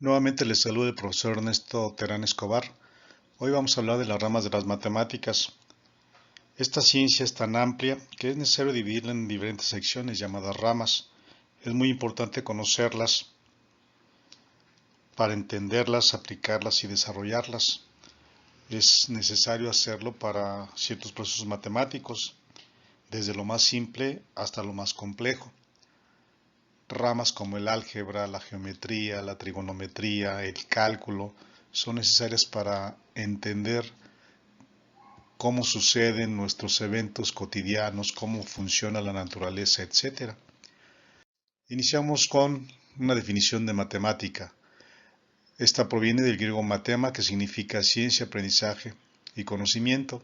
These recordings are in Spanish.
Nuevamente les saluda el profesor Ernesto Terán Escobar. Hoy vamos a hablar de las ramas de las matemáticas. Esta ciencia es tan amplia que es necesario dividirla en diferentes secciones llamadas ramas. Es muy importante conocerlas para entenderlas, aplicarlas y desarrollarlas. Es necesario hacerlo para ciertos procesos matemáticos, desde lo más simple hasta lo más complejo. Ramas como el álgebra, la geometría, la trigonometría, el cálculo, son necesarias para entender cómo suceden nuestros eventos cotidianos, cómo funciona la naturaleza, etc. Iniciamos con una definición de matemática. Esta proviene del griego matema, que significa ciencia, aprendizaje y conocimiento.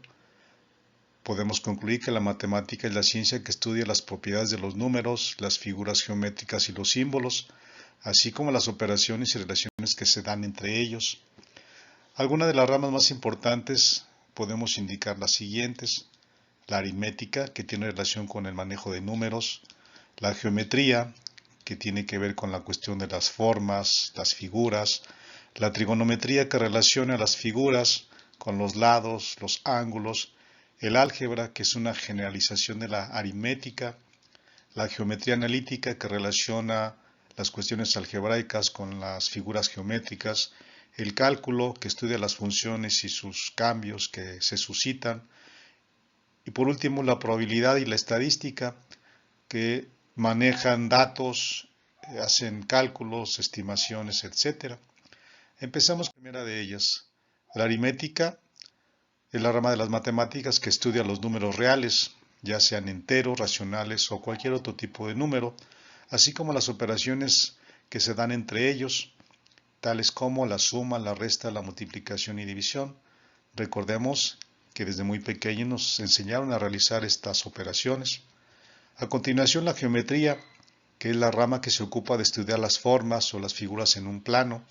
Podemos concluir que la matemática es la ciencia que estudia las propiedades de los números, las figuras geométricas y los símbolos, así como las operaciones y relaciones que se dan entre ellos. Algunas de las ramas más importantes podemos indicar las siguientes: la aritmética, que tiene relación con el manejo de números; la geometría, que tiene que ver con la cuestión de las formas, las figuras; la trigonometría, que relaciona las figuras con los lados, los ángulos; el álgebra, que es una generalización de la aritmética; la geometría analítica, que relaciona las cuestiones algebraicas con las figuras geométricas; el cálculo, que estudia las funciones y sus cambios que se suscitan; y por último, la probabilidad y la estadística, que manejan datos, hacen cálculos, estimaciones, etc. Empezamos con la primera de ellas. La aritmética es la rama de las matemáticas que estudia los números reales, ya sean enteros, racionales o cualquier otro tipo de número, así como las operaciones que se dan entre ellos, tales como la suma, la resta, la multiplicación y división. Recordemos que desde muy pequeños nos enseñaron a realizar estas operaciones. A continuación, la geometría, que es la rama que se ocupa de estudiar las formas o las figuras en un plano,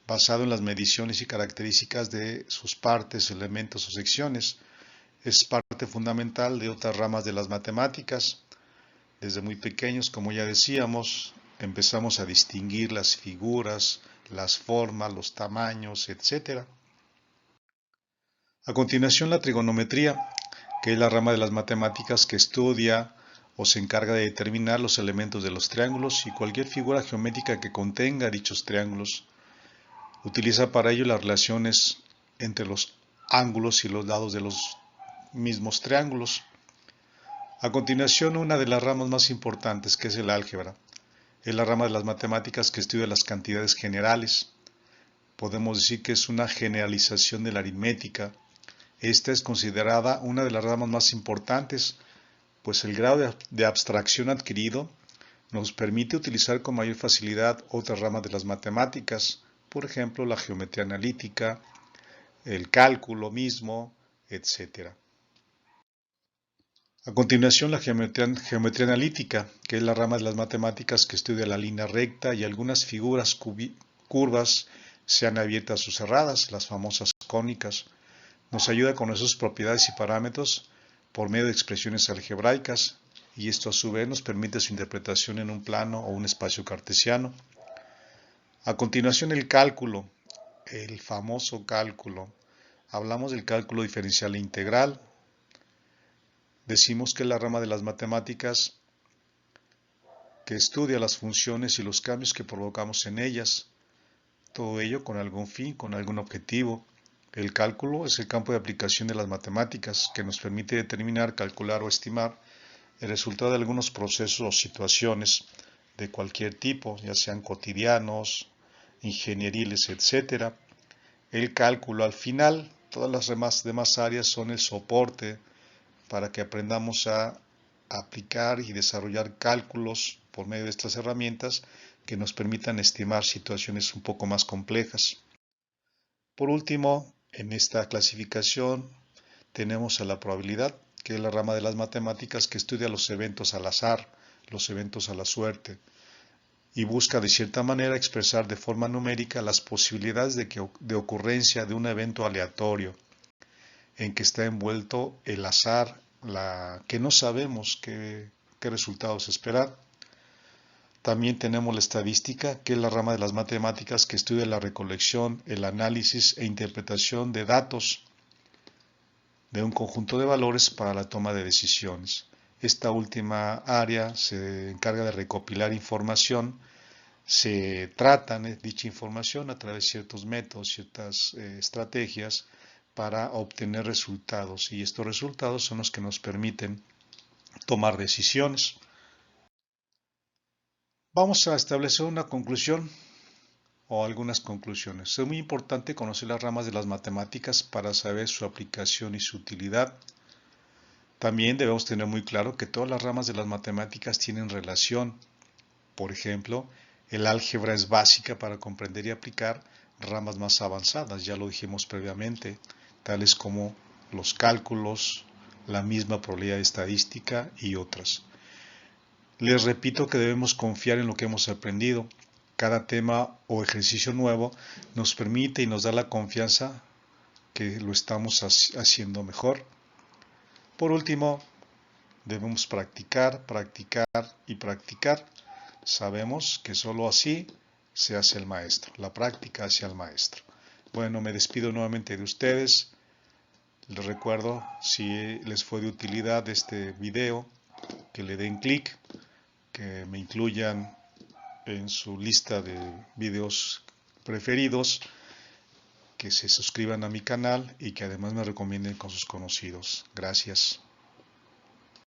basado en las mediciones y características de sus partes, elementos o secciones. Es parte fundamental de otras ramas de las matemáticas. Desde muy pequeños, como ya decíamos, empezamos a distinguir las figuras, las formas, los tamaños, etc. A continuación, la trigonometría, que es la rama de las matemáticas que estudia o se encarga de determinar los elementos de los triángulos y cualquier figura geométrica que contenga dichos triángulos. Utiliza para ello las relaciones entre los ángulos y los lados de los mismos triángulos. A continuación, una de las ramas más importantes, que es el álgebra, es la rama de las matemáticas que estudia las cantidades generales. Podemos decir que es una generalización de la aritmética. Esta es considerada una de las ramas más importantes, pues el grado de abstracción adquirido nos permite utilizar con mayor facilidad otras ramas de las matemáticas, por ejemplo la geometría analítica, el cálculo mismo, etc. A continuación, la geometría analítica, que es la rama de las matemáticas que estudia la línea recta y algunas figuras curvas, sean abiertas o cerradas, las famosas cónicas. Nos ayuda a conocer sus propiedades y parámetros por medio de expresiones algebraicas, y esto a su vez nos permite su interpretación en un plano o un espacio cartesiano. A continuación, el cálculo, el famoso cálculo. Hablamos del cálculo diferencial e integral. Decimos que es la rama de las matemáticas que estudia las funciones y los cambios que provocamos en ellas, todo ello con algún fin, con algún objetivo. El cálculo es el campo de aplicación de las matemáticas que nos permite determinar, calcular o estimar el resultado de algunos procesos o situaciones de cualquier tipo, ya sean cotidianos, ingenieriles, etc. El cálculo, al final, todas las demás áreas son el soporte para que aprendamos a aplicar y desarrollar cálculos por medio de estas herramientas que nos permitan estimar situaciones un poco más complejas. Por último, en esta clasificación tenemos a la probabilidad, que es la rama de las matemáticas que estudia los eventos al azar, los eventos a la suerte, y busca de cierta manera expresar de forma numérica las posibilidades de ocurrencia de un evento aleatorio en que está envuelto el azar, que no sabemos qué resultados esperar. También tenemos la estadística, que es la rama de las matemáticas que estudia la recolección, el análisis e interpretación de datos de un conjunto de valores para la toma de decisiones. Esta última área se encarga de recopilar información, se trata dicha información a través de ciertos métodos, ciertas estrategias para obtener resultados, y estos resultados son los que nos permiten tomar decisiones. Vamos a establecer una conclusión o algunas conclusiones. Es muy importante conocer las ramas de las matemáticas para saber su aplicación y su utilidad. También debemos tener muy claro que todas las ramas de las matemáticas tienen relación. Por ejemplo, el álgebra es básica para comprender y aplicar ramas más avanzadas, ya lo dijimos previamente, tales como los cálculos, la misma probabilidad estadística y otras. Les repito que debemos confiar en lo que hemos aprendido. Cada tema o ejercicio nuevo nos permite y nos da la confianza que lo estamos haciendo mejor. Por último, debemos practicar, practicar y practicar. Sabemos que solo así se hace el maestro. La práctica hace al maestro. Bueno, me despido nuevamente de ustedes. Les recuerdo, si les fue de utilidad este video, que le den clic, que me incluyan en su lista de videos preferidos, que se suscriban a mi canal y que además me recomienden con sus conocidos. Gracias.